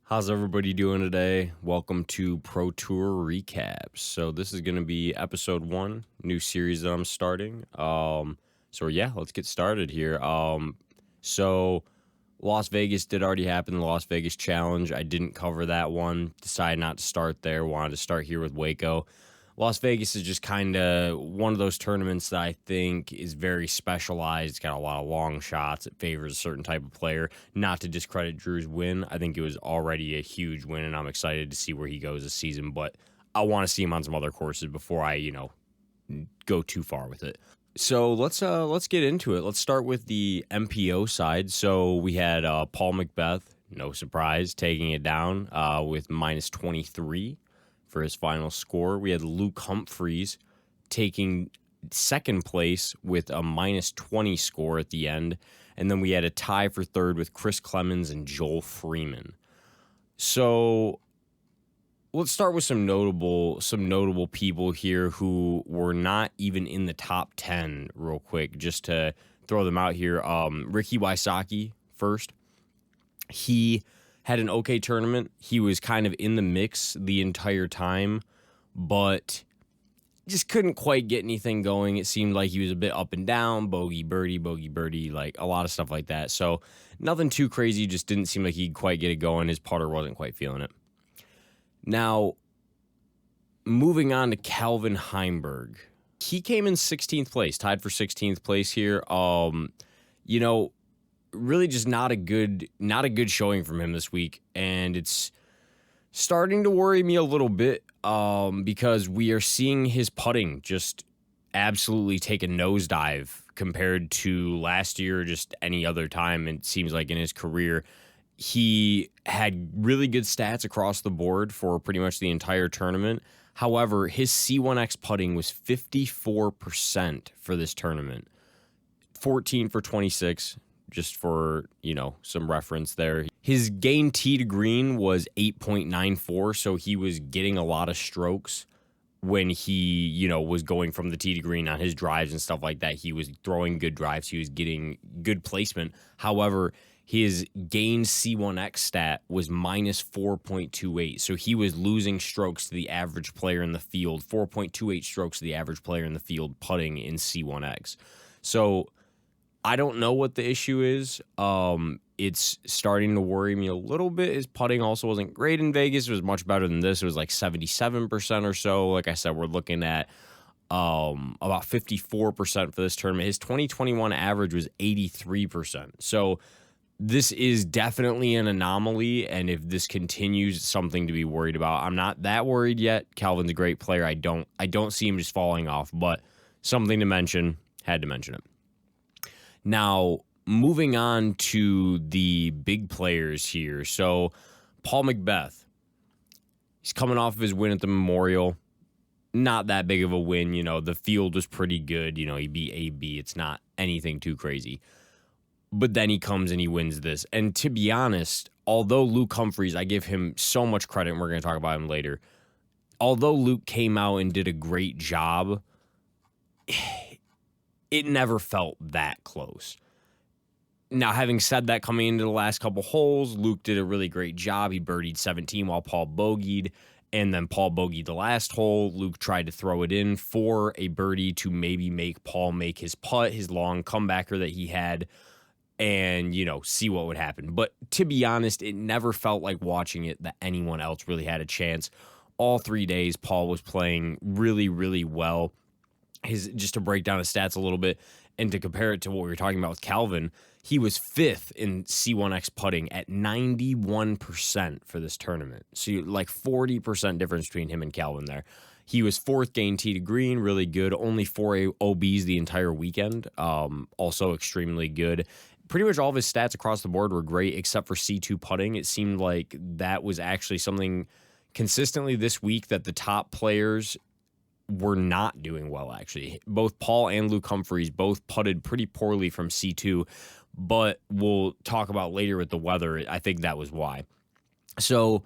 How's everybody doing today? Welcome to Pro Tour Recaps. So this is going to be episode 1, new series that I'm starting. Let's get started here. So Las Vegas did already happen, the Las Vegas Challenge. I didn't cover that one. Decided not to start there. Wanted to start here with WACO. Las Vegas is just kind of one of those tournaments that I think is very specialized. It's got a lot of long shots. It favors a certain type of player. Not to discredit Drew's win. I think it was already a huge win, and I'm excited to see where he goes this season. But I want to see him on some other courses before I, go too far with it. So let's get into it. Let's start with the MPO side. So we had Paul Mcbeth, no surprise, taking it down with minus 23. For his final score. We had Luke Humphreys taking second place with a minus 20 score at the end. And then we had a tie for third with Chris Clemens and Joel Freeman. So let's start with some notable people here who were not even in the top 10 real quick, just to throw them out here. Ricky Wysocki first. He had an okay tournament. He was kind of in the mix the entire time, but just couldn't quite get anything going. It seemed like he was a bit up and down, bogey, birdie, like a lot of stuff like that. So nothing too crazy, just didn't seem like he'd quite get it going. His putter wasn't quite feeling it. Now, moving on to Calvin Heimberg. He came in 16th place, tied for 16th place here. Really just not a good showing from him this week, and it's starting to worry me a little bit because we are seeing his putting just absolutely take a nosedive compared to last year or just any other time. It seems like in his career, he had really good stats across the board for pretty much the entire tournament. However, his C1X putting was 54% for this tournament, 14 for 26. Just for, some reference there. His gain tee to green was 8.94, so he was getting a lot of strokes when he, was going from the tee to green on his drives and stuff like that. He was throwing good drives. He was getting good placement. However, his gain C1X stat was minus 4.28, so he was losing strokes to the average player in the field, 4.28 strokes to the average player in the field putting in C1X. So I don't know what the issue is. It's starting to worry me a little bit. His putting also wasn't great in Vegas. It was much better than this. It was like 77% or so. Like I said, we're looking at about 54% for this tournament. His 2021 average was 83%. So this is definitely an anomaly, and if this continues, it's something to be worried about. I'm not that worried yet. Calvin's a great player. I don't see him just falling off, but something to mention. Had to mention it. Now, moving on to the big players here. So, Paul Mcbeth, he's coming off of his win at the Memorial. Not that big of a win. The field was pretty good. He beat AB. It's not anything too crazy. But then he comes and he wins this. And to be honest, although Luke Humphreys, I give him so much credit, and we're going to talk about him later. Although Luke came out and did a great job, it never felt that close. Now, having said that, coming into the last couple holes, Luke did a really great job. He birdied 17 while Paul bogeyed, and then Paul bogeyed the last hole. Luke tried to throw it in for a birdie to maybe make Paul make his putt, his long comebacker that he had, and, see what would happen. But to be honest, it never felt like watching it that anyone else really had a chance. All 3 days, Paul was playing really, really well. Just to break down his stats a little bit and to compare it to what we were talking about with Calvin, he was 5th in C1X putting at 91% for this tournament. So like 40% difference between him and Calvin there. He was 4th gain tee to green, really good. Only 4 OBs the entire weekend, also extremely good. Pretty much all of his stats across the board were great except for C2 putting. It seemed like that was actually something consistently this week that the top players were not doing well, actually. Both Paul and Luke Humphreys both putted pretty poorly from C2, but we'll talk about later with the weather. I think that was why. So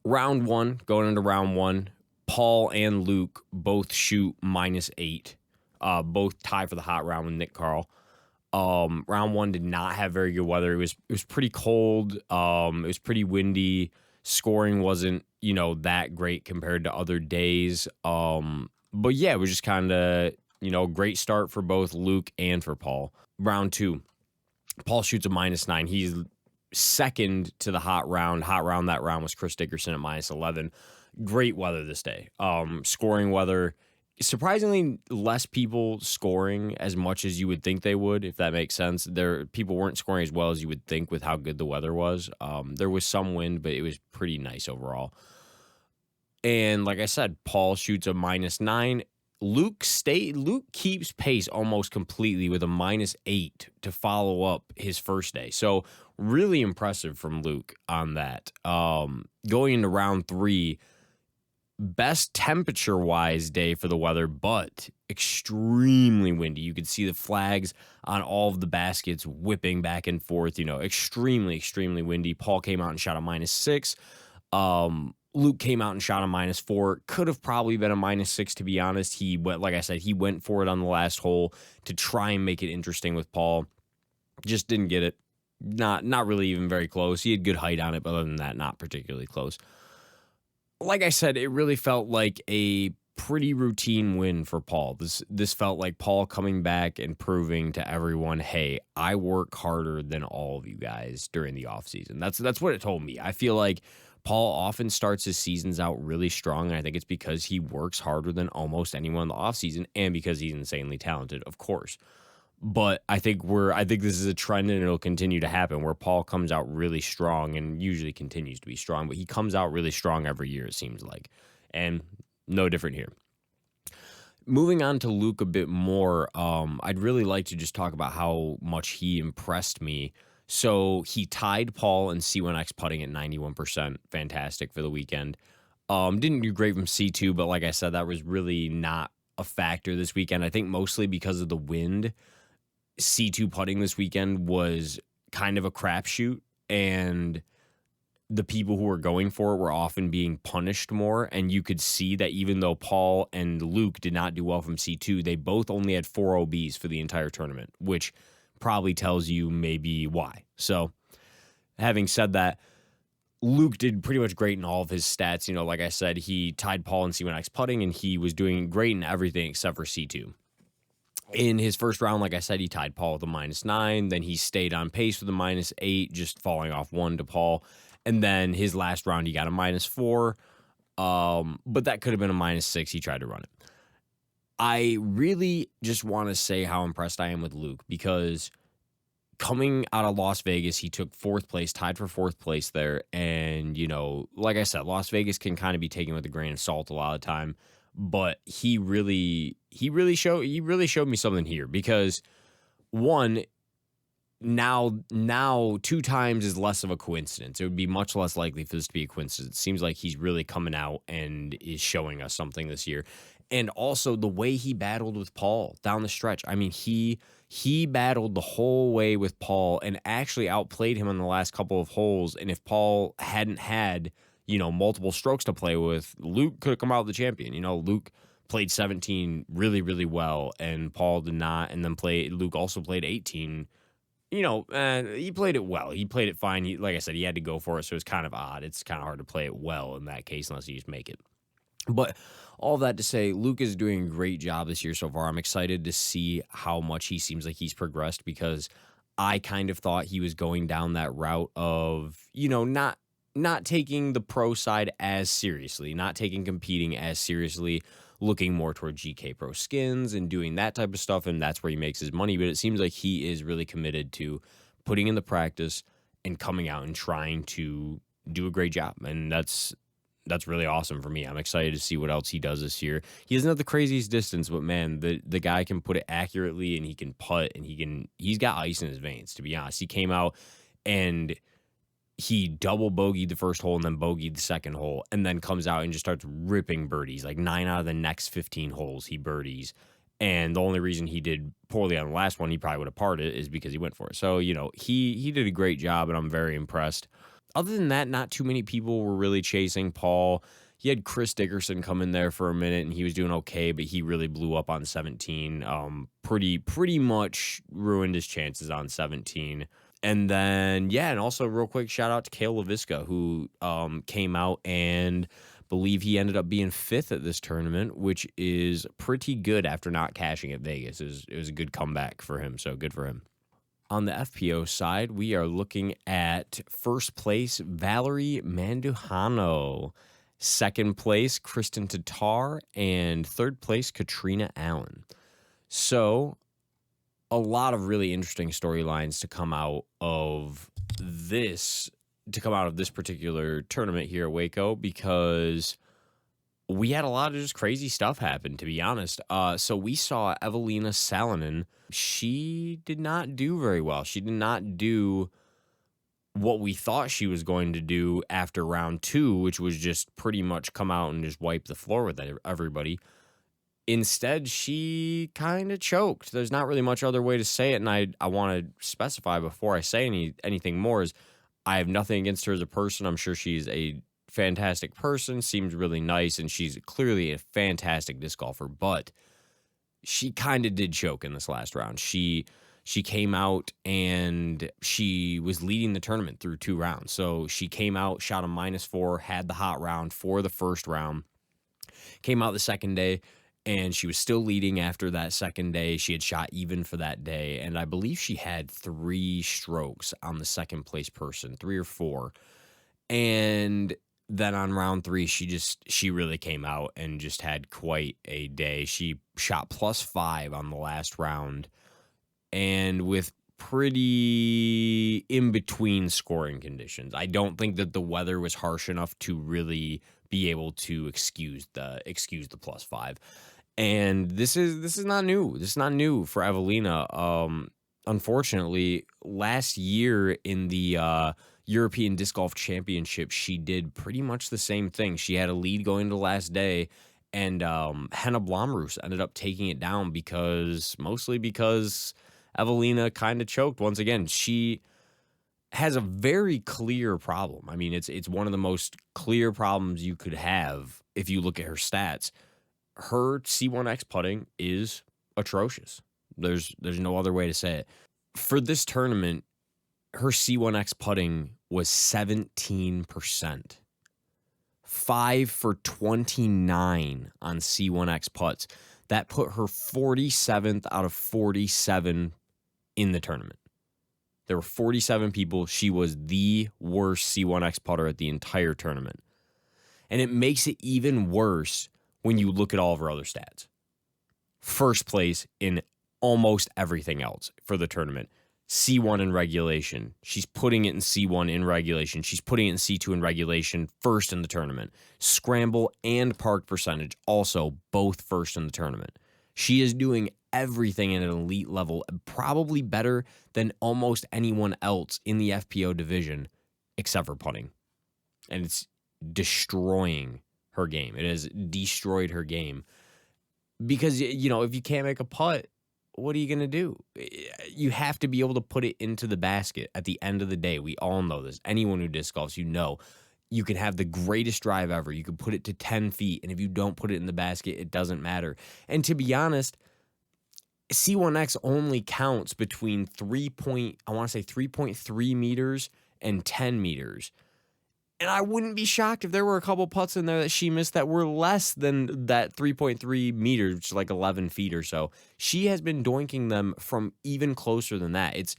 going into round one, Paul and Luke both shoot -8, both tie for the hot round with Nick Carl. Round one did not have very good weather. It was pretty cold. It was pretty windy. Scoring wasn't, that great compared to other days. But yeah, it was just kind of, great start for both Luke and for Paul. Round 2, Paul shoots a -9. He's second to the hot round. Hot round that round was Chris Dickerson at -11. Great weather this day. Scoring weather. Surprisingly, less people scoring as much as you would think they would, if that makes sense. People weren't scoring as well as you would think with how good the weather was. There was some wind, but it was pretty nice overall. And like I said, Paul shoots a -9. Luke keeps pace almost completely with a -8 to follow up his first day. So really impressive from Luke on that. Going into round 3, best temperature-wise day for the weather, but extremely windy. You could see the flags on all of the baskets whipping back and forth, extremely, extremely windy. Paul came out and shot a -6. Luke came out and shot a -4. Could have probably been a -6, to be honest. Like I said, he went for it on the last hole to try and make it interesting with Paul. Just didn't get it. Not really even very close. He had good height on it, but other than that, not particularly close. Like I said, it really felt like a pretty routine win for Paul. This felt like Paul coming back and proving to everyone, hey, I work harder than all of you guys during the offseason. That's what it told me. I feel like Paul often starts his seasons out really strong, and I think it's because he works harder than almost anyone in the offseason and because he's insanely talented, of course. But I think this is a trend, and it'll continue to happen, where Paul comes out really strong and usually continues to be strong, but he comes out really strong every year, it seems like. And no different here. Moving on to Luke a bit more, I'd really like to just talk about how much he impressed me. So he tied Paul in C1X putting at 91%. Fantastic for the weekend. Didn't do great from C2, but like I said, that was really not a factor this weekend. I think mostly because of the wind. C2 putting this weekend was kind of a crapshoot, and the people who were going for it were often being punished more. And you could see that even though Paul and Luke did not do well from C2, they both only had 4 OBs for the entire tournament, which probably tells you maybe why. So having said that, Luke did pretty much great in all of his stats. Like I said, he tied Paul in C1X putting, and he was doing great in everything except for C2. In his first round, like I said, he tied Paul with a -9. Then he stayed on pace with a -8, just falling off 1 to Paul. And then his last round, he got a -4. But that could have been a -6. He tried to run it. I really just want to say how impressed I am with Luke, because coming out of Las Vegas, he took 4th place, tied for 4th place there. And, like I said, Las Vegas can kind of be taken with a grain of salt a lot of the time. But he really showed me something here, because one, now 2 times is less of a coincidence. It would be much less likely for this to be a coincidence. It seems like he's really coming out and is showing us something this year. And also the way he battled with Paul down the stretch. I mean, he battled the whole way with Paul and actually outplayed him on the last couple of holes. And if Paul hadn't had multiple strokes to play with, Luke could have come out the champion. Luke played 17 really, really well, and Paul did not. And then Luke also played 18. He played it well. He played it fine. Like I said, he had to go for it, so it's kind of odd. It's kind of hard to play it well in that case unless you just make it. But all that to say, Luke is doing a great job this year so far. I'm excited to see how much he seems like he's progressed, because I kind of thought he was going down that route of, not taking the pro side as seriously, not taking competing as seriously, looking more toward GK Pro skins and doing that type of stuff, and that's where he makes his money. But it seems like he is really committed to putting in the practice and coming out and trying to do a great job, and that's really awesome for me. I'm excited to see what else he does this year. He doesn't have the craziest distance, but man, the guy can put it accurately, and he can putt, and he's got ice in his veins, to be honest. He came out and he double bogeyed the first hole and then bogeyed the second hole, and then comes out and just starts ripping birdies. Like 9 out of the next 15 holes he birdies. And the only reason he did poorly on the last one, he probably would have parred it, is because he went for it. So, he did a great job, and I'm very impressed. Other than that, not too many people were really chasing Paul. He had Chris Dickerson come in there for a minute, and he was doing okay, but he really blew up on 17. Pretty much ruined his chances on 17. And then, yeah, and also real quick, shout out to Kale LaVisca, who came out and believe he ended up being 5th at this tournament, which is pretty good after not cashing at Vegas. It was a good comeback for him, so good for him. On the FPO side, we are looking at first place, Valerie Mandujano. Second place, Kristen Tatar. And third place, Katrina Allen. So a lot of really interesting storylines to come out of this particular tournament here at WACO, because we had a lot of just crazy stuff happen, to be honest. So we saw Evelina Salonen. She did not do very well. She did not do what we thought she was going to do after round 2, which was just pretty much come out and just wipe the floor with everybody. Instead, she kind of choked. There's not really much other way to say it, and I want to specify before I say anything more is I have nothing against her as a person. I'm sure she's a fantastic person, seems really nice, and she's clearly a fantastic disc golfer, but she kind of did choke in this last round. She came out and she was leading the tournament through 2 rounds. So she came out, shot a -4, had the hot round for the first round, came out the second day, and she was still leading after that second day. She had shot even for that day, and I believe she had 3 strokes on the second place person, 3 or 4. And then on round 3, she really came out and just had quite a day. She shot +5 on the last round, and with pretty in-between scoring conditions. I don't think that the weather was harsh enough to really be able to excuse the +5. And this is not new. This is not new for Evelina. Unfortunately, last year in the European Disc Golf Championship, she did pretty much the same thing. She had a lead going to the last day, and Henna Blomroos ended up taking it down mostly because Evelina kind of choked. Once again, she has a very clear problem. I mean, it's one of the most clear problems you could have if you look at her stats. Her C1X putting is atrocious. There's no other way to say it. For this tournament, her C1X putting was 17%. 5 for 29 on C1X putts. That put her 47th out of 47 in the tournament. There were 47 people. She was the worst C1X putter at the entire tournament. And it makes it even worse when you look at all of her other stats. First place in almost everything else for the tournament. C1 in regulation. She's putting it in C1 in regulation. She's putting it in C2 in regulation, first in the tournament. Scramble and park percentage, also both first in the tournament. She is doing everything at an elite level, probably better than almost anyone else in the FPO division, except for putting. And it's destroying her game. It has destroyed her game. Because, you know, if you can't make a putt, what are you going to do? You have to be able to put it into the basket at the end of the day. We all know this. Anyone who disc golfs, you know, you can have the greatest drive ever. You can put it to 10 feet, and if you don't put it in the basket, it doesn't matter. And to be honest, C1X only counts between 3.3 meters and 10 meters. And I wouldn't be shocked if there were a couple putts in there that she missed that were less than that 3.3 meters, which is like 11 feet or so. She has been doinking them from even closer than that. It's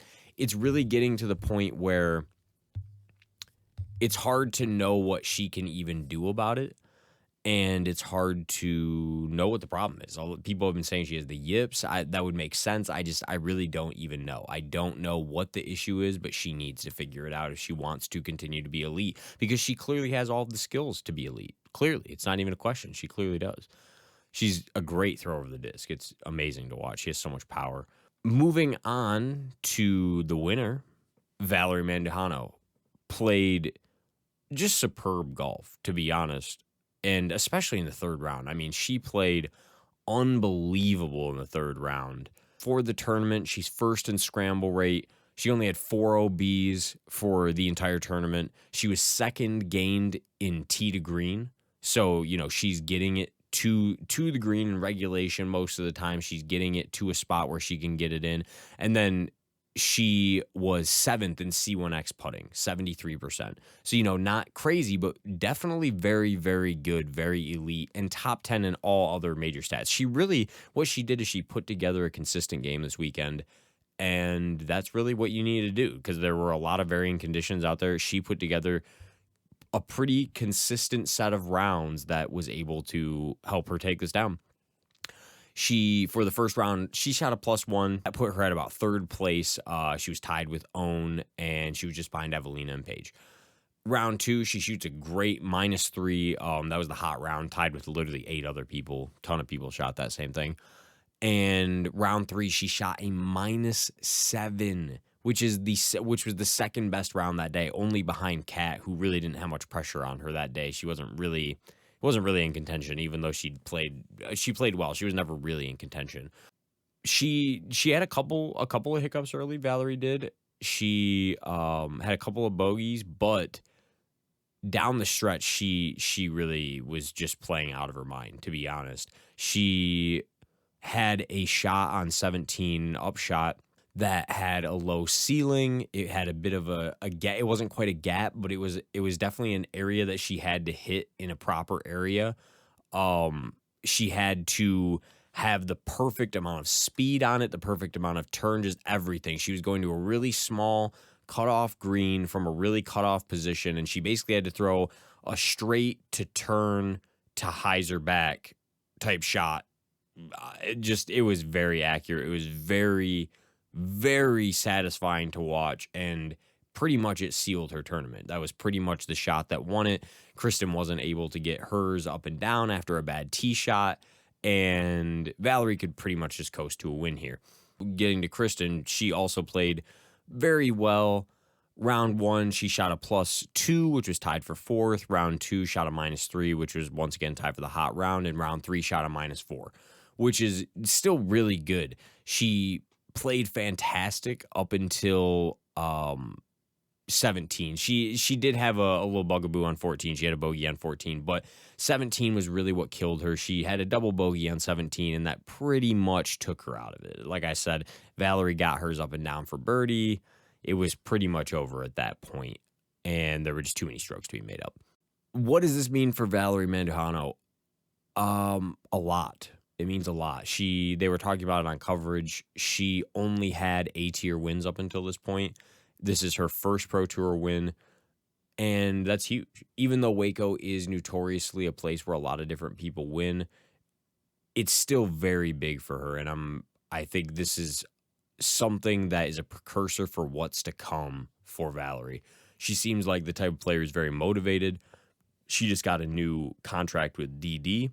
really getting to the point where it's hard to know what she can even do about it. And it's hard to know what the problem is. People have been saying she has the yips. That would make sense. I really don't even know. I don't know what the issue is, but she needs to figure it out if she wants to continue to be elite, because she clearly has all of the skills to be elite. Clearly. It's not even a question. She clearly does. She's a great thrower of the disc. It's amazing to watch. She has so much power. Moving on to the winner, Valerie Mandujano, played just superb golf, to be honest. And especially in the third round. I mean, she played unbelievable in the third round. For the tournament, she's first in scramble rate. She only had 4 OBs for the entire tournament. She was second gained in tee to green. So, you know, she's getting it to the green in regulation most of the time. She's getting it to a spot where she can get it in. And then she was 7th in C1X putting, 73%. So, not crazy, but definitely very, very good, very elite, and top 10 in all other major stats. What she did is she put together a consistent game this weekend, and that's really what you need to do because there were a lot of varying conditions out there. She put together a pretty consistent set of rounds that was able to help her take this down. For the first round, she shot a +1. That put her at about third place. She was tied with Own, and she was just behind Evelina and Paige. Round 2, she shoots a great -3. That was the hot round, tied with literally 8 other people. Ton of people shot that same thing. And round 3, she shot a -7, which was the second best round that day, only behind Kat, who really didn't have much pressure on her that day. She wasn't really in contention, even though she played well. She was never really in contention. She had a couple of hiccups early. Valerie did. She had a couple of bogeys, but down the stretch, she really was just playing out of her mind, to be honest. She had a shot on 17 upshot that had a low ceiling. It had a bit of a gap. It wasn't quite a gap, but it was definitely an area that she had to hit in a proper area. She had to have the perfect amount of speed on it, the perfect amount of turn, just everything. She was going to a really small cutoff green from a really cutoff position, and she basically had to throw a straight to turn to hyzer back type shot. It was very accurate. It was very, very satisfying to watch, and pretty much it sealed her tournament. That was pretty much the shot that won it. Kristen wasn't able to get hers up and down after a bad tee shot, and Valerie could pretty much just coast to a win here. Getting to Kristen, she also played very well. Round 1, she shot a +2, which was tied for 4th. Round 2, shot a -3, which was once again tied for the hot round. And round 3, shot a -4, which is still really good. She played fantastic up until 17. She did have a little bugaboo on 14. She had a bogey on 14, but 17 was really what killed her. She had a double bogey on 17, and that pretty much took her out of it. Like I said, Valerie got hers up and down for birdie. It was pretty much over at that point, and there were just too many strokes to be made up. What does this mean for Valerie Mandujano? A lot. It means a lot. They were talking about it on coverage. She only had A-tier wins up until this point. This is her first Pro Tour win, and that's huge. Even though WACO is notoriously a place where a lot of different people win, it's still very big for her, and I think this is something that is a precursor for what's to come for Valerie. She seems like the type of player who's very motivated. She just got a new contract with DD.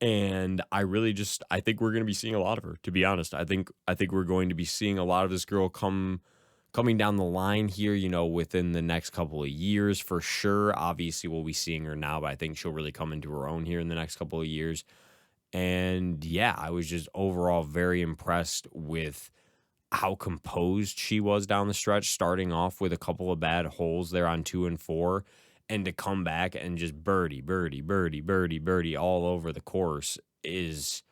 And I think we're going to be seeing a lot of her, to be honest. I think we're going to be seeing a lot of this girl coming down the line here, within the next couple of years for sure. Obviously, we'll be seeing her now, but I think she'll really come into her own here in the next couple of years. And yeah, I was just overall very impressed with how composed she was down the stretch, starting off with a couple of bad holes there on 2 and 4, and to come back and just birdie all over the course is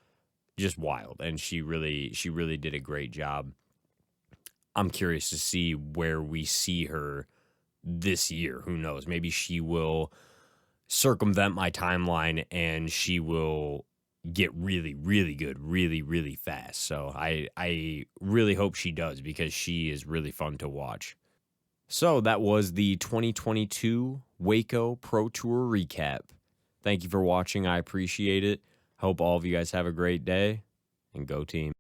just wild. And she really did a great job. I'm curious to see where we see her this year. Who knows? Maybe she will circumvent my timeline and she will get really, really good, really, really fast. So I really hope she does because she is really fun to watch. So that was the 2022 WACO Pro Tour recap. Thank you for watching. I appreciate it. Hope all of you guys have a great day, and go team.